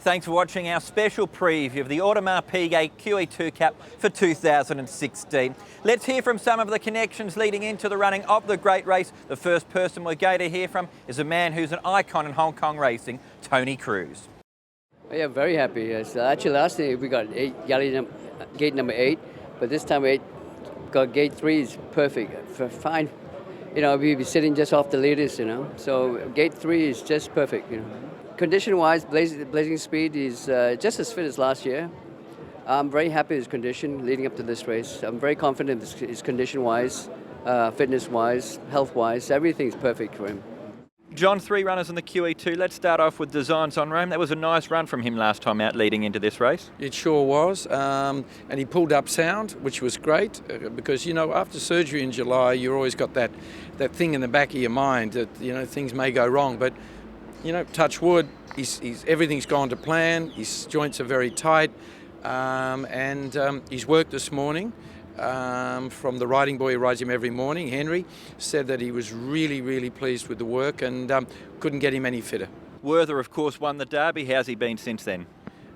Thanks for watching our special preview of the Audemars Piguet QEII Cup for 2016. Let's hear from some of the connections leading into the running of the great race. The first person we're going to hear from is a man who's an icon in Hong Kong racing, Tony Cruz. Yeah, very happy. Yes. Actually, last year we got gate number 8, but this time we got gate 3 is perfect. Fine. You know, we'll be sitting just off the leaders, you know. So gate 3 is just perfect, you know. Condition-wise, Blazing Speed is just as fit as last year. I'm very happy with his condition leading up to this race. I'm very confident his condition-wise, fitness-wise, health-wise, everything's perfect for him. John, 3 runners in the QE2. Let's start off with Designs on Rome. That was a nice run from him last time out leading into this race. It sure was, and he pulled up sound, which was great, because, you know, after surgery in July, you've always got that thing in the back of your mind that, you know, things may go wrong, but, you know, touch wood, everything's gone to plan, his joints are very tight, and he's worked this morning. From the riding boy who rides him every morning, Henry, said that he was really, really pleased with the work and couldn't get him any fitter. Werther, of course, won the Derby. How's he been since then?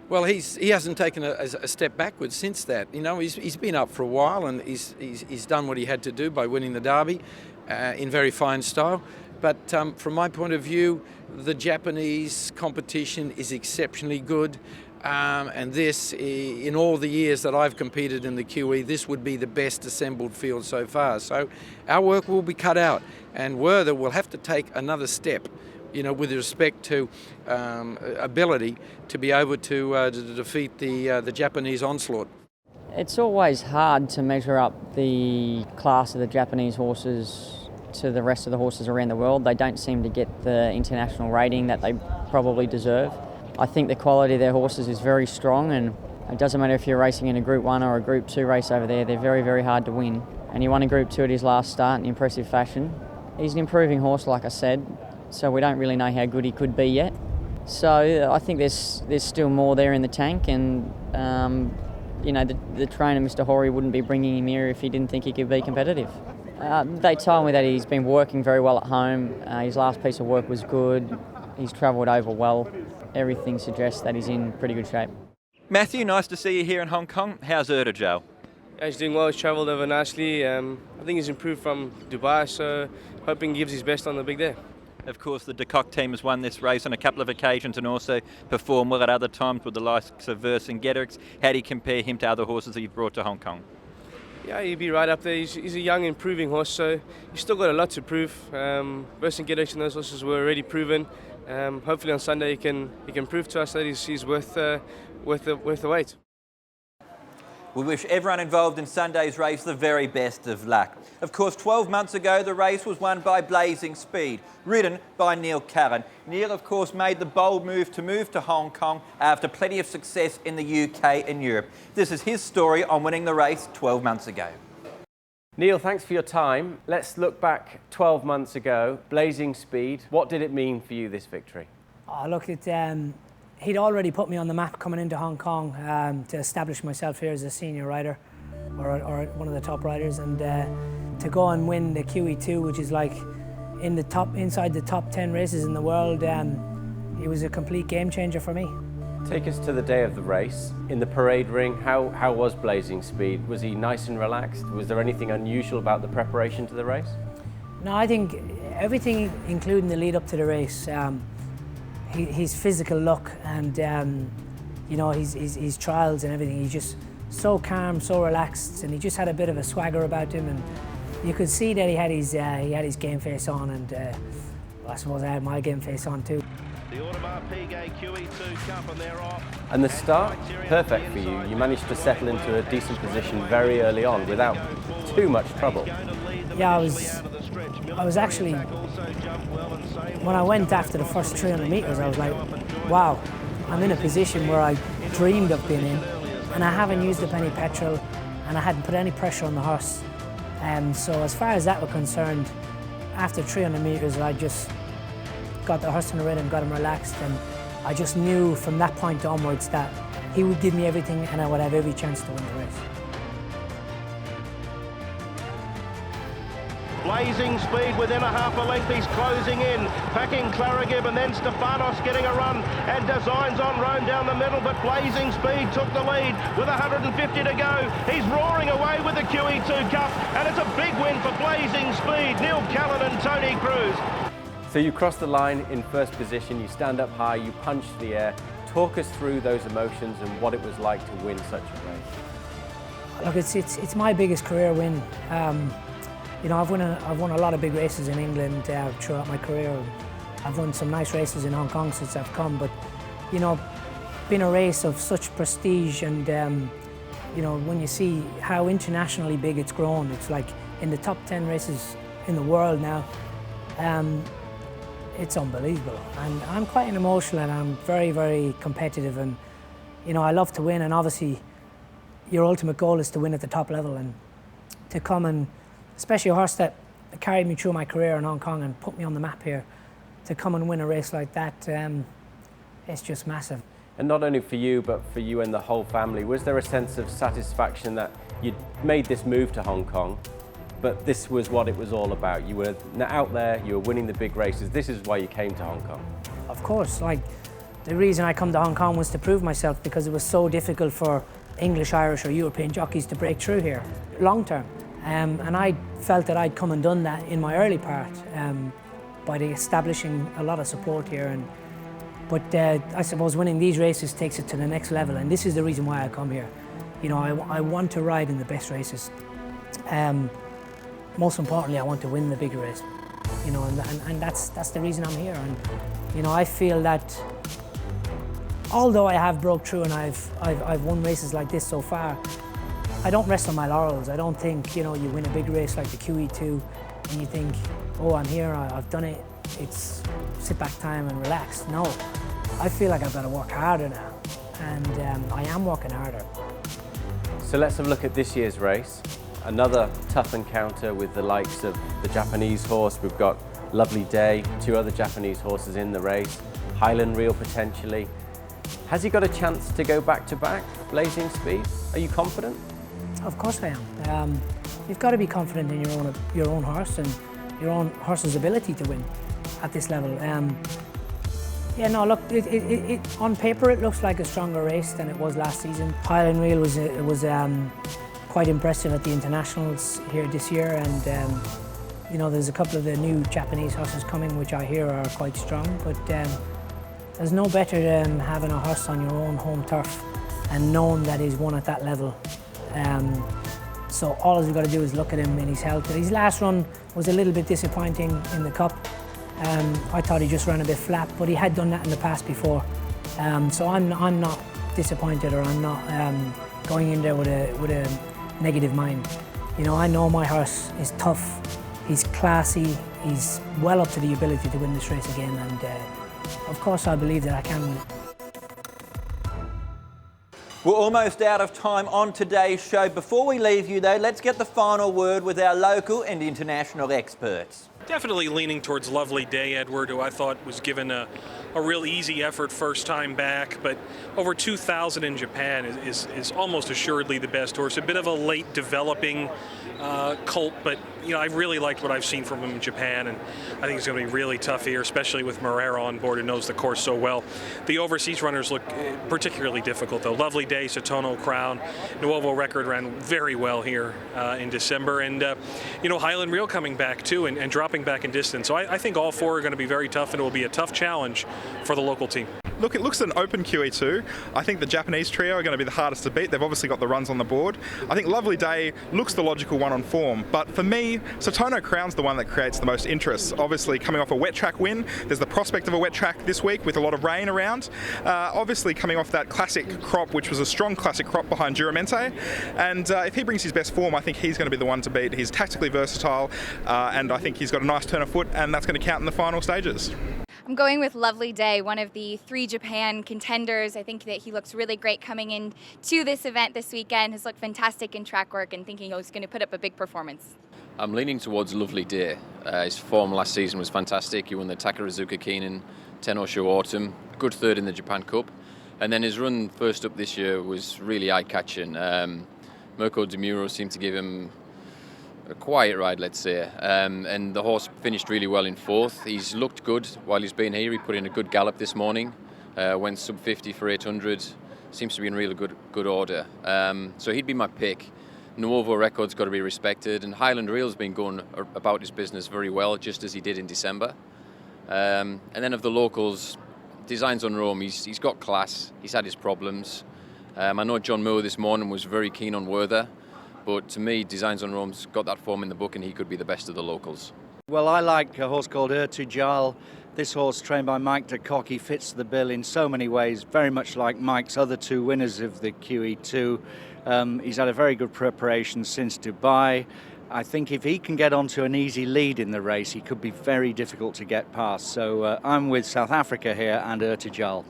Well, he hasn't taken a step backwards since that. You know, he's been up for a while and he's done what he had to do by winning the Derby in very fine style. But from my point of view, the Japanese competition is exceptionally good. And this, in all the years that I've competed in the QE, this would be the best assembled field so far. So our work will be cut out, and Werther will have to take another step, you know, with respect to ability to be able to defeat the Japanese onslaught. It's always hard to measure up the class of the Japanese horses to the rest of the horses around the world. They don't seem to get the international rating that they probably deserve. I think the quality of their horses is very strong, and it doesn't matter if you're racing in a Group 1 or a Group 2 race over there, they're very, very hard to win. And he won a Group 2 at his last start in impressive fashion. He's an improving horse, like I said, so we don't really know how good he could be yet. So I think there's still more there in the tank, and you know, the trainer, Mr. Horry, wouldn't be bringing him here if he didn't think he could be competitive. They told me that he's been working very well at home. His last piece of work was good. He's travelled over well. Everything suggests that he's in pretty good shape. Matthew, nice to see you here in Hong Kong. How's Erda, Joe? Yeah, he's doing well. He's travelled over nicely. I think he's improved from Dubai, so hoping he gives his best on the big day. Of course, the De Kock team has won this race on a couple of occasions and also performed well at other times with the likes of Vercingetorix. How do you compare him to other horses that you've brought to Hong Kong? Yeah, he'd be right up there. He's a young, improving horse, so he's still got a lot to prove. Vercingetorix and those horses were already proven. Hopefully on Sunday he can prove to us that he's worth the wait. We wish everyone involved in Sunday's race the very best of luck. Of course, 12 months ago, the race was won by Blazing Speed, ridden by Neil Curran. Neil, of course, made the bold move to Hong Kong after plenty of success in the UK and Europe. This is his story on winning the race 12 months ago. Neil, thanks for your time. Let's look back 12 months ago, Blazing Speed. What did it mean for you, this victory? Oh, look, he'd already put me on the map coming into Hong Kong to establish myself here as a senior rider or one of the top riders, and to go and win the QE2, which is like inside the top 10 races in the world, it was a complete game changer for me. Take us to the day of the race. In the parade ring, how was Blazing Speed? Was he nice and relaxed? Was there anything unusual about the preparation to the race? No, I think everything, including the lead up to the race, his physical look and you know, his trials and everything, he's just so calm, so relaxed, and he just had a bit of a swagger about him, and you could see that he had his game face on, and I suppose I had my game face on too. The Audemars Piguet QE2 Cup, and they're off. And the start, perfect for you. You managed to settle into a decent position very early on without too much trouble. Yeah, I was actually, when I went after the first 300 metres, I was like, wow, I'm in a position where I dreamed of being in, and I haven't used up any petrol, and I hadn't put any pressure on the horse. So as far as that was concerned, after 300 metres, I just got the horse in the rhythm, got him relaxed, and I just knew from that point onwards that he would give me everything and I would have every chance to win the race. Blazing Speed within a half a length. He's closing in, packing Claragib, and then Stefanos getting a run, and Designs on Rome down the middle, but Blazing Speed took the lead with 150 to go. He's roaring away with the QE2 Cup, and it's a big win for Blazing Speed, Neil Callan and Tony Cruz. So you cross the line in first position, you stand up high, you punch the air. Talk us through those emotions and what it was like to win such a race. Look, it's my biggest career win. You know, I've won a lot of big races in England throughout my career. I've won some nice races in Hong Kong since I've come, but you know, being a race of such prestige and you know, when you see how internationally big it's grown, it's like in the top 10 races in the world now. It's unbelievable, and I'm quite an emotional, and I'm very, very competitive, and you know, I love to win, and obviously your ultimate goal is to win at the top level, and to come and, especially a horse that carried me through my career in Hong Kong and put me on the map here, to come and win a race like that, it's just massive. And not only for you, but for you and the whole family, was there a sense of satisfaction that you'd made this move to Hong Kong, but this was what it was all about? You were out there, you were winning the big races. This is why you came to Hong Kong. Of course, like the reason I come to Hong Kong was to prove myself, because it was so difficult for English, Irish or European jockeys to break through here, long term. And I felt that I'd come and done that in my early part by establishing a lot of support here. But I suppose winning these races takes it to the next level, and this is the reason why I come here. You know, I want to ride in the best races. Most importantly, I want to win the big race, you know, and that's the reason I'm here. And you know, I feel that although I have broke through and I've won races like this so far, I don't rest on my laurels. I don't think, you know, you win a big race like the QE2 and you think, oh, I'm here, I've done it, it's sit back time and relax. No, I feel like I've got to work harder now, and I am working harder. So let's have a look at this year's race. Another tough encounter with the likes of the Japanese horse. We've got Lovely Day, 2 other Japanese horses in the race, Highland Reel potentially. Has he got a chance to go back-to-back, Blazing Speed? Are you confident? Of course I am. You've got to be confident in your own horse and your own horse's ability to win at this level. Yeah, no, look, on paper it looks like a stronger race than it was last season. Highland Reel was quite impressive at the internationals here this year, and you know, there's a couple of the new Japanese horses coming which I hear are quite strong, but there's no better than having a horse on your own home turf and knowing that he's won at that level. So all you've got to do is look at him in his health. His last run was a little bit disappointing in the Cup. I thought he just ran a bit flat, but he had done that in the past before. So I'm not disappointed, or I'm not going in there with a negative mind. You know, I know my horse is tough, he's classy, he's well up to the ability to win this race again, and of course I believe that I can win it. We're almost out of time on today's show. Before we leave you though, let's get the final word with our local and international experts. Definitely leaning towards Lovely Day, Edward, who I thought was given a real easy effort first time back, but over 2,000 in Japan is almost assuredly the best horse. A bit of a late developing colt, but you know, I really liked what I've seen from him in Japan, and I think it's going to be really tough here, especially with Morera on board, who knows the course so well. The overseas runners look particularly difficult though. Lovely Day, Satono Crown, Nuovo Record ran very well here in December, and you know, Highland Reel coming back too and dropping back in distance. So I think all 4 are going to be very tough, and it will be a tough challenge for the local team. Look, it looks an open QE2. I think the Japanese trio are going to be the hardest to beat. They've obviously got the runs on the board. I think Lovely Day looks the logical one on form, but for me, Satono Crown's the one that creates the most interest. Obviously, coming off a wet track win, there's the prospect of a wet track this week with a lot of rain around. Obviously, coming off that classic crop, which was a strong classic crop behind Duramente, and if he brings his best form, I think he's going to be the one to beat. He's tactically versatile, and I think he's got a nice turn of foot, and that's going to count in the final stages. I'm going with Lovely Day, one of the 3 Japan contenders. I think that he looks really great coming in to this event this weekend. Has looked fantastic in track work, and thinking he's going to put up a big performance. I'm leaning towards Lovely Day. His form last season was fantastic. He won the Takarazuka Keenan Tenno-Sho Autumn, good third in the Japan Cup, and then his run first up this year was really eye-catching. Mirko De Muro seemed to give him a quiet ride, let's say, and the horse finished really well in fourth. He's looked good while he's been here. He put in a good gallop this morning, went sub 50 for 800. Seems to be in really good order. So he'd be my pick. Nuovo Record's got to be respected, and Highland Real's been going about his business very well, just as he did in December. And then of the locals, Designs on Rome, he's got class. He's had his problems. I know John Moore this morning was very keen on Werther, but to me, Designs on Rome's got that form in the book, and he could be the best of the locals. Well, I like a horse called Ertujal. This horse, trained by Mike de Kock, he fits the bill in so many ways, very much like Mike's other two winners of the QE2. He's had a very good preparation since Dubai. I think if he can get onto an easy lead in the race, he could be very difficult to get past. So I'm with South Africa here and Ertujal.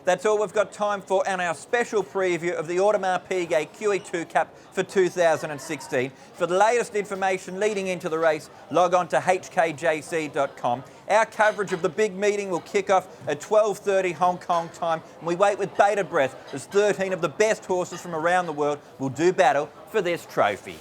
That's all we've got time for on our special preview of the Audemars Piguet QE2 Cup for 2016. For the latest information leading into the race, log on to hkjc.com. Our coverage of the big meeting will kick off at 12:30 Hong Kong time, and we wait with bated breath as 13 of the best horses from around the world will do battle for this trophy.